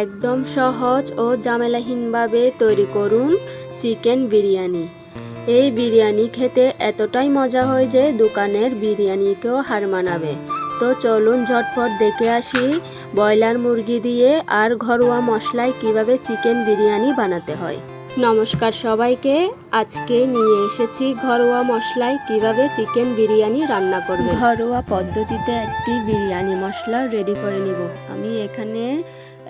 একদম সহজ ও ঝামেলাহীনভাবে তৈরি করুন চিকেন বিরিয়ানি। এই বিরিয়ানি খেতে এতটাই মজা হয় যে দোকানের বিরিয়ানিকেও হার মানাবে। তো চলুন ঝটপট দেখে আসি ব্রয়লার মুরগি দিয়ে আর ঘরোয়া মশলায় কিভাবে চিকেন বিরিয়ানি বানাতে হয়। নমস্কার সবাইকে, আজকে নিয়ে এসেছি ঘরোয়া মশলায় কিভাবে চিকেন বিরিয়ানি রান্না করবে। ঘরোয়া পদ্ধতিতে একটি বিরিয়ানি মশলা রেডি করে নিব। আমি এখানে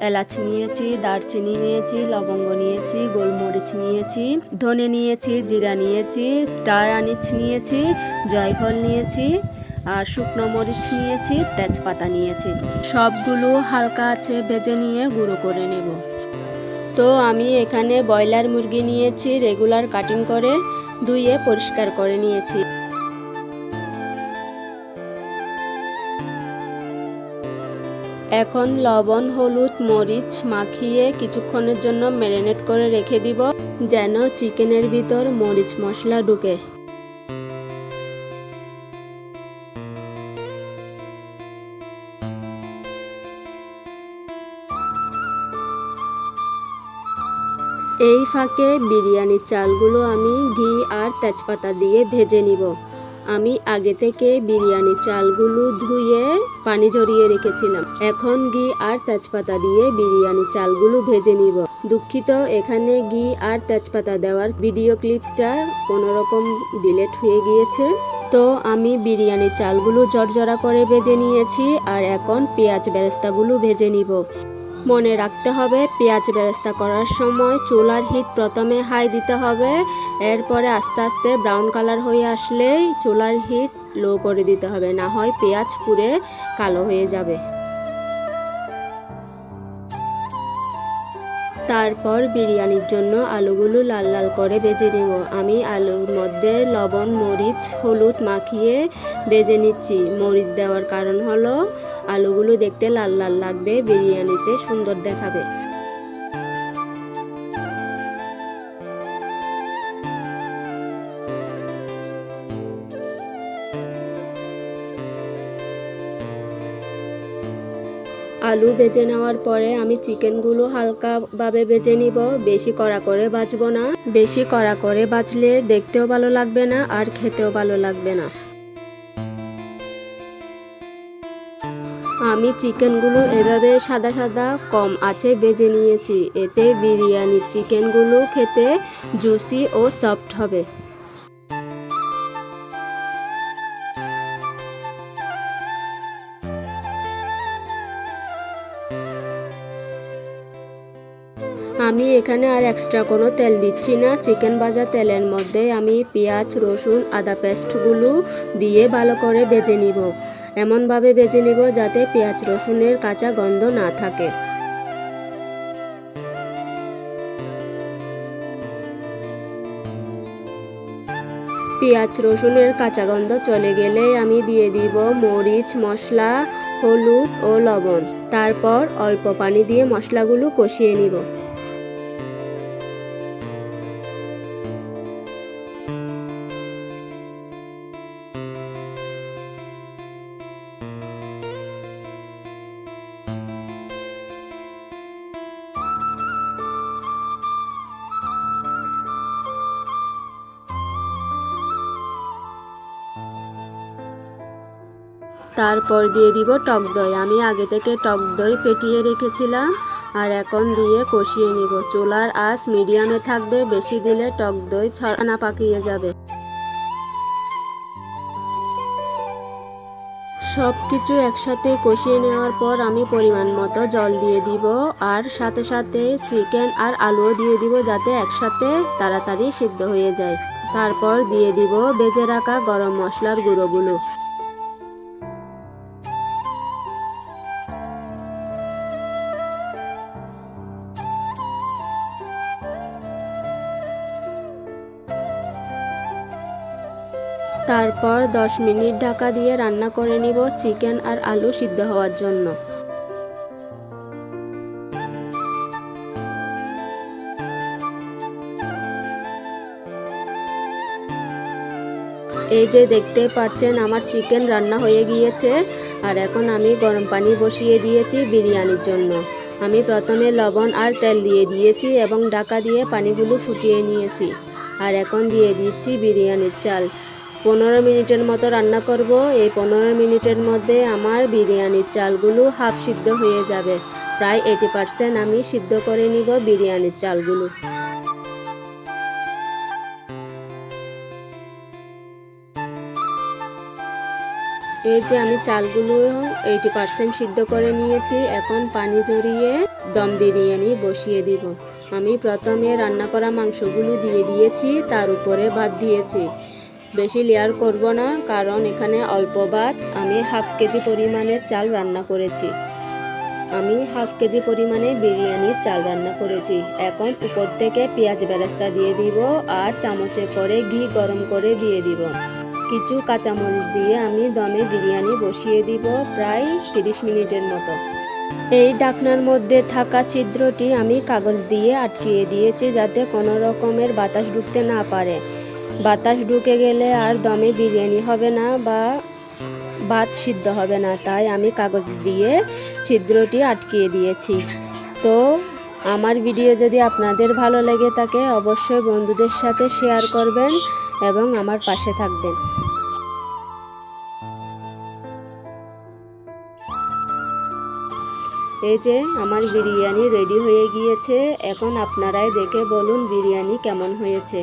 এলাচ নিয়েছি, দারচিনি নিয়েছি, লবঙ্গ নিয়েছি, গোলমরিচ নিয়েছি, ধনে নিয়েছি, জিরা নিয়েছি, স্টার আনিস নিয়েছি, জয়ফল নিয়েছি আর শুকনো মরিচ নিয়েছি, তেজপাতা নিয়েছি। সবগুলো হালকা আছে ভেজে নিয়ে গুঁড়ো করে নেব। তো আমি এখানে ব্রয়লার মুরগি নিয়েছি, রেগুলার কাটিং করে ধুয়ে পরিষ্কার করে নিয়েছি। এখন লবণ, হলুদ, মরিচ মাখিয়ে কিছুক্ষণের জন্য ম্যারিনেট করে রেখে দিব, যেন চিকেনের ভিতর মরিচ মশলা ঢুকে। এই ফাঁকে বিরিয়ানির চালগুলো আমি ঘি আর তেজপাতা দিয়ে ভেজে নিব। আমি আগে থেকে বিরিয়ানির চালগুলো ধুয়ে পানি ঝরিয়ে রেখেছিলাম। এখন ঘি আর তেজপাতা দিয়ে বিরিয়ানির চালগুলো ভেজে নিব। দুঃখিত, এখানে ঘি আর তেজপাতা দেওয়ার ভিডিও ক্লিপটা কোনোরকম ডিলিট হয়ে গিয়েছে। তো আমি বিরিয়ানির চালগুলো জর্জরা করে ভেজে নিয়েছি আর এখন পেঁয়াজ বেরেস্তাগুলো ভেজে নিব। মনে রাখতে হবে, পেঁয়াজ বেরেস্তা করার সময় চুলার হিট প্রথমে হাই দিতে হবে, এরপরে আস্তে আস্তে ব্রাউন কালার হয়ে আসলেই চুলার হিট লো করে দিতে হবে, না হয় পেঁয়াজ পুড়ে কালো হয়ে যাবে। তারপর বিরিয়ানির জন্য আলুগুলো লাল লাল করে ভেজে নেব। আমি আলুর মধ্যে লবণ, মরিচ, হলুদ মাখিয়ে ভেজে নিচ্ছি। মরিচ দেওয়ার কারণ হলো আলুগুলো দেখতে লাল লাল লাগবে, বিরিয়ানিতে সুন্দর দেখাবে। আলু ভেজে নেওয়ার পরে আমি চিকেনগুলো হালকাভাবে ভেজে নিব, বেশি কড়া করে ভাজবো না। বেশি কড়া করে ভাজলে দেখতেও ভালো লাগবে না আর খেতেও ভালো লাগবে না। আমি চিকেনগুলো এভাবে সাদা সাদা কম আঁচে ভেজে নিয়েছি, এতে বিরিয়ানির চিকেনগুলো খেতে জুসি ও সফট হবে। আমি এখানে আর এক্সট্রা কোনো তেল দিচ্ছি না। চিকেন ভাজা তেলের মধ্যে আমি পেঁয়াজ, রসুন, আদা পেস্টগুলো দিয়ে ভালো করে ভেজে নিব। এমনভাবে ভেজে নিব যাতে পেঁয়াজ রসুনের কাঁচা গন্ধ না থাকে। পেঁয়াজ রসুনের কাঁচা গন্ধ চলে গেলে আমি দিয়ে দিব মরিচ, মশলা, হলুদ ও লবণ। তারপর অল্প পানি দিয়ে মশলাগুলো কষিয়ে নিব। তারপর দিয়ে দিব টক দই। আমি আগে থেকে টক দই ফেটিয়ে রেখেছিলাম আর এখন দিয়ে কষিয়ে নিব। চুলার আঁচ মিডিয়ামে থাকবে, বেশি দিলে টক দই ছানা পাকিয়ে যাবে। সব কিছু একসাথে কষিয়ে নেওয়ার পর আমি পরিমাণ মতো জল দিয়ে দিব আর সাথে সাথে চিকেন আর আলুও দিয়ে দিব, যাতে একসাথে তাড়াতাড়ি সিদ্ধ হয়ে যায়। তারপর দিয়ে দিব ভেজে রাখা গরম মশলার গুঁড়োগুলো। তারপর 10 মিনিট ঢাকা দিয়ে রান্না করে নিব চিকেন আর আলু সিদ্ধ হওয়ার জন্য। এই যে দেখতে পাচ্ছেন আমার চিকেন রান্না হয়ে গিয়েছে আর এখন আমি গরম পানি বসিয়ে দিয়েছি বিরিয়ানির জন্য। আমি প্রথমে লবণ আর তেল দিয়ে দিয়েছি এবং ঢাকা দিয়ে পানিগুলো ফুটিয়ে নিয়েছি। আর এখন দিয়ে দিচ্ছি বিরিয়ানির চাল। 15 মিনিটের মতো রান্না করব। এই 15 মিনিটের মধ্যে আমার বিরিয়ানির চালগুলো হাফ সিদ্ধ হয়ে যাবে। প্রায় 80% আমি সিদ্ধ করে নিব বিরিয়ানির চালগুলো। এই যে আমি চালগুলো 80% সিদ্ধ করে নিয়েছি। এখন পানি ঝরিয়ে দম বিরিয়ানি বসিয়ে দিব। আমি প্রথমে রান্না করা মাংসগুলো দিয়ে দিয়েছি, তার উপরে ভাত দিয়েছি। বেশি লেয়ার করব না, কারণ এখানে অল্প ভাত। আমি হাফ কেজি পরিমাণের চাল রান্না করেছি। আমি হাফ কেজি পরিমাণে বিরিয়ানির চাল রান্না করেছি। এখন উপর থেকে পেঁয়াজ বেরেস্তা দিয়ে দিব আর চামচে করে ঘি গরম করে দিয়ে দিব। কিছু কাঁচামরিচ দিয়ে আমি দমে বিরিয়ানি বসিয়ে দিব প্রায় 30 মিনিটের মতো। এই ঢাকনার মধ্যে থাকা ছিদ্রটি আমি কাগজ দিয়ে আটকিয়ে দিয়েছি, যাতে কোনো রকমের বাতাস ঢুকতে না পারে। বাতাস ঢুকে গেলে আর দমে বিরিয়ানি হবে না বা ভাত সিদ্ধ হবে না, তাই আমি কাগজ দিয়ে ছিদ্রটি আটকিয়ে দিয়েছি। তো আমার ভিডিও যদি আপনাদের ভালো লেগে থাকে, অবশ্যই বন্ধুদের সাথে শেয়ার করবেন এবং আমার পাশে থাকবেন। এই যে আমার বিরিয়ানি রেডি হয়ে গিয়েছে। এখন আপনারাই দেখে বলুন বিরিয়ানি কেমন হয়েছে।